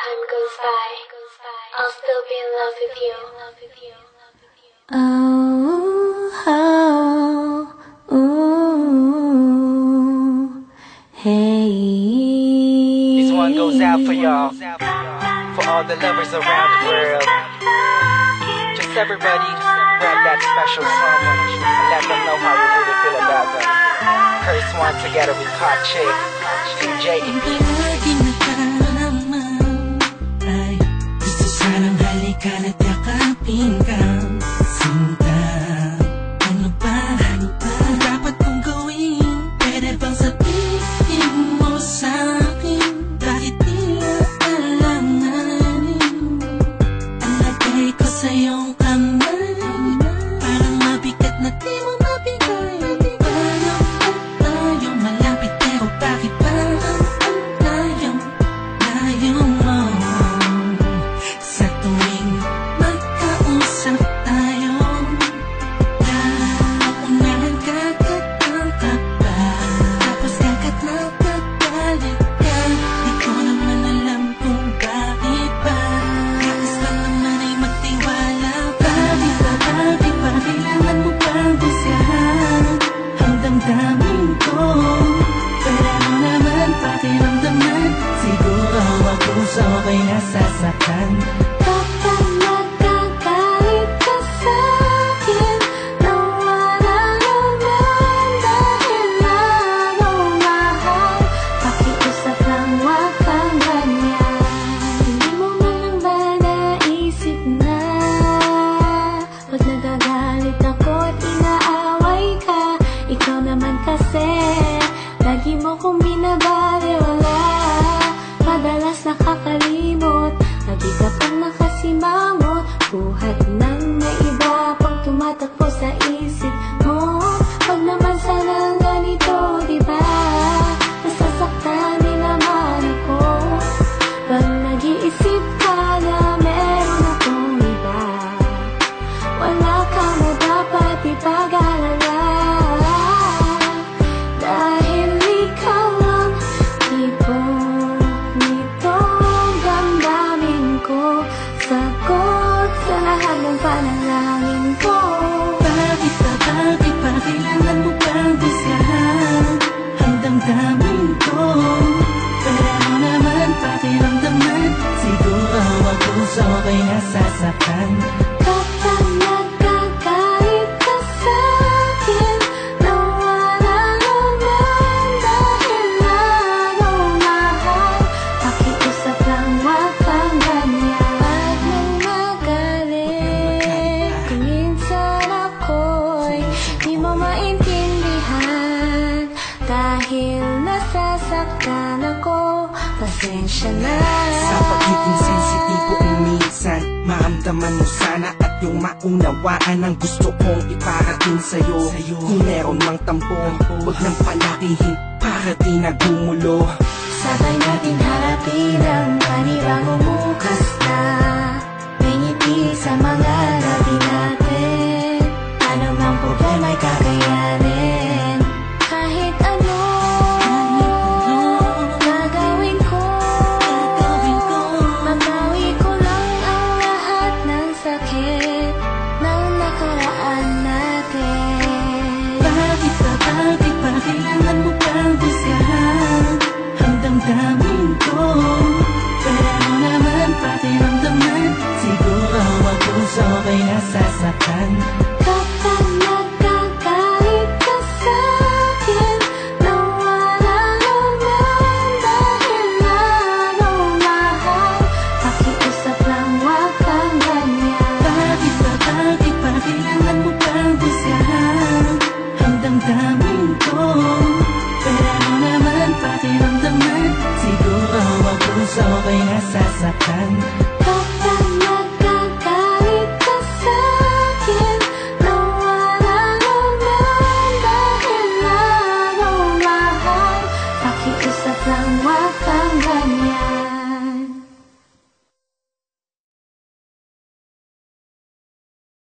time goes by, I'll still be in love with you. Oh, oh, ooh, hey. This one goes out for y'all, for all the lovers around the world. Just everybody grab that special someone and let them know how you really feel about them. Curse one together with Hot Chick, DJ EP. Ay, gusto sanang halikan at yakapin ka. Sinta, ano ba? Ang dapat kong gawin? Pwede bang sabihin mo sa'kin? Bakit tila alanganin? Ang lagay ko sa iyong kamay, parang mabigat na di mo mabigay. Paano ba tayong malapit pero bakit ba layo mo? Sa tuwing magkausap tayo, naunahan kakatang ka pa, tapos kakat nakabalik ka. Di ko naman alam kung bakit ba, kakas lang naman ay magtiwala pa. Bakit ba kailangan mo pang busyahan ang damdamin ko? Pero naman pakiramdaman, siguro ako sabay nasasaktan. Kapag nagkagalit ka sa'kin, nawala naman dahilan, oh mahal. Pakiusap lang, wag kang ganyan. Hindi mo man lang ba naisip na pag nagagalit ako at inaaway ka, ikaw naman kasi lagi mo kong binabaliwala. Madalas nakakalimot, lagi ka pang nakasimangot, buhat ng may iba pang tumatakbo sa isip mo. Wag naman sanang ganito, diba? Nasasaktan din naman ako pag nag-iisip ka na meron akong iba. Wala ka na dapat ipag-alala, dahil ikaw lang tipong nitong damdamin ko, sagot sa lahat ng panalangin ko. Bakit ba kailangan mo pang busyahan ang damdamin ko? Pero naman pakiramdaman, siguro ako sabay nasasaktan. Kapag nagkagalit ka sa'kin, nawala naman dahilan, oh mahal. Pakiusap lang, wag kang ganyan. Wag nang magalit, kung minsan ako'y di mo maintindihan, dahil nasasaktan ako, pasensya na. Sa pagiging sensitibo ay minsan maramdaman mo sana at yung maunawaan ang gusto kong iparating sa'yo. Kung meron mang tampo, huwag nang palakihin para di nagumulo. Sabay natin harapin ang panibagong bukas na may ngiti sa mga labi natin. Ano mang problema'y kakayanin, kahit ano gagawin ko. Mabawi ko lang ang lahat ng sakit ng nakaraan natin. Bakit ba kailangan mo pang busyahan ang damdamin ko? Pero naman pakiramdaman, siguro ako sabay nasasaktan. Kapag nagkagalit ka sa'kin, nawala naman dahilan, oh mahal. Pakiusap lang, wag kang ganyan. Bakit ba kailangan mo pang busyahan ang damdamin ko? Pero naman pakiramdaman, siguro ako sabay nasasaktan.